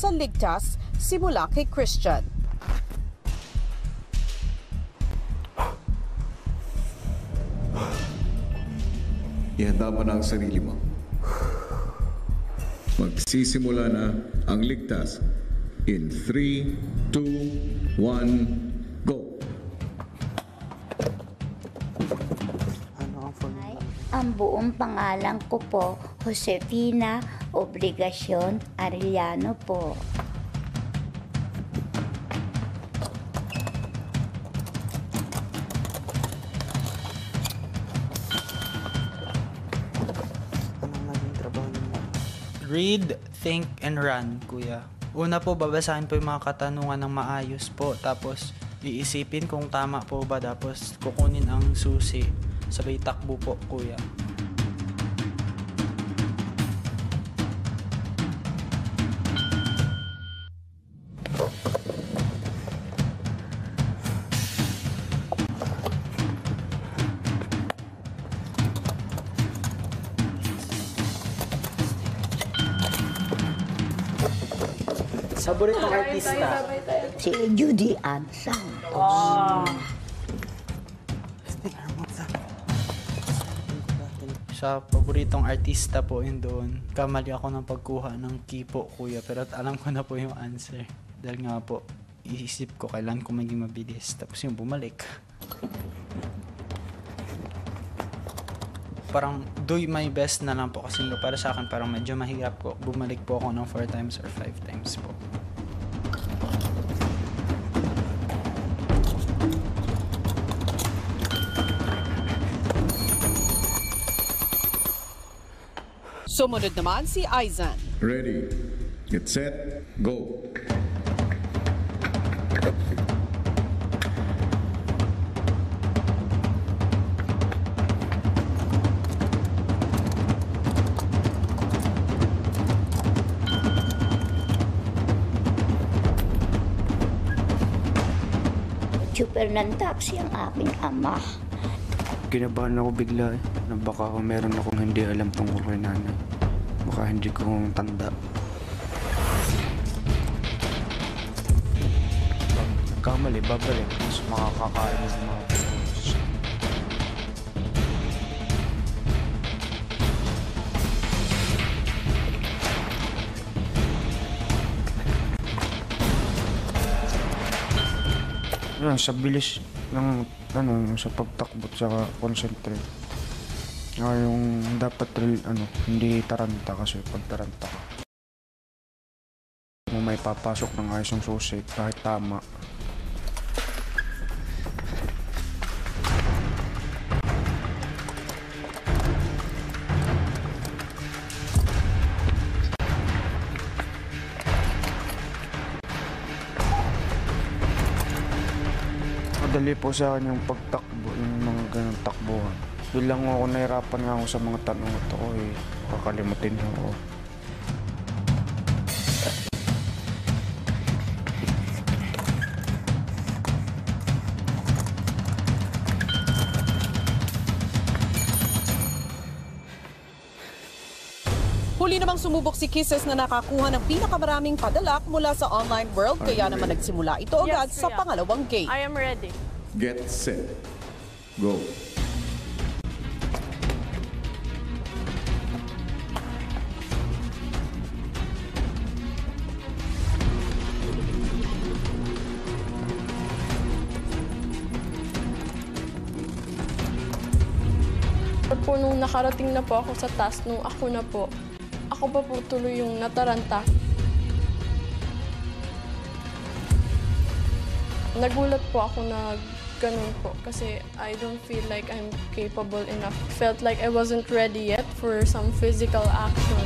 sa ligtas simula kay Christian. Ihanda mo na ang sarili mo. Magsisimula na ang ligtas. In 3, 2, 1, go! Ang buong pangalan ko po, Josefina Obligacion Arellano po. Read, think, and run, kuya. Una po, babasahin po yung mga katanungan ng maayos po. Tapos, iisipin kung tama po ba. Tapos, kukunin ang susi. Sabay takbo po, kuya. Paboritong artista? Si Judy Ann Santos. Sa paboritong artista po yun doon. Kamali ako ng pagkuha ng key po, kuya. Pero alam ko na po yung answer. Dahil nga po, iisip ko kailan ko maging mabilis. Tapos yung bumalik. Parang do my best na lang po kasi para sa akin parang medyo mahirap po. Bumalik po ako ng 4 times or 5 times po. Sumunod naman si Aizan. Ready, get set, go! Super ng taxi ang aking ama. Kinabahan ako bigla na baka meron akong hindi alam tungkol kay nanay. Baka hindi ko tanda. Kamali, babalik. Mas makakakain ng mga pagkakas. Yan, sa bilis ng sa pagtakbo at saka concentrate. Yung dapat hindi taranta kasi pag taranta ka mo may papasok ng ayos yung susi kahit tama. Madali po sa akin yung pagtakbo, yung mga ganang takbuhan. Bilang ako nahirapan nga ako sa mga tanong ito ko kakalimutin ako. Huli namang sumubok si Kisses na nakakuha ng pinakamaraming padalak mula sa online world kaya naman nagsimula ito agad sa pangalawang game. I am ready. Get set, go! Po nung nakarating na po ako sa task, nung ako pa po tuloy yung nataranta. Nagulat po ako na ganun po kasi I don't feel like I'm capable enough. Felt like I wasn't ready yet for some physical action.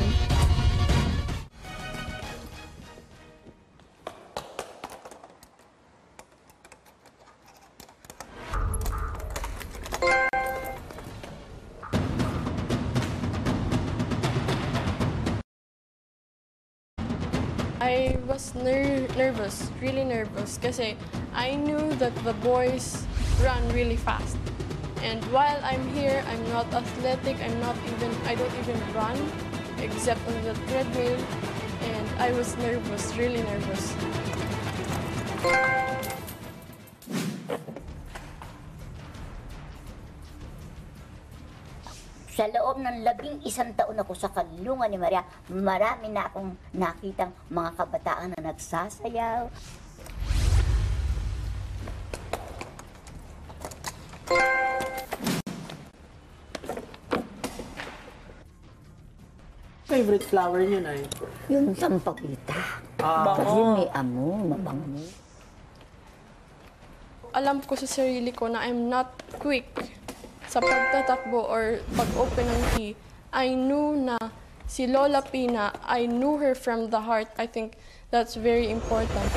I was nervous, really nervous, kasi I knew that the boys run really fast. And while I'm here, I'm not athletic, I don't even run, except on the treadmill. And I was nervous, really nervous. Sa loob ng 11 taon ako sa kanlungan ni Maria, marami na akong nakitang mga kabataan na nagsasayaw. Favorite flower niyo na Yung sampagita. Kasi may amo, mabango. Alam ko sa sarili ko na I'm not quick sa pagtatakbo or pag-open ng key. I knew na si Lola Pina, I knew her from the heart. I think that's very important.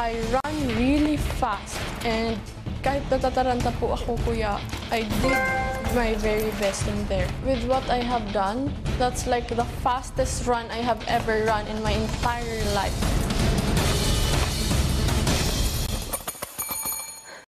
I run really fast and kahit natataranta po ako, kuya, I did my very best in there. With what I have done, that's like the fastest run I have ever run in my entire life.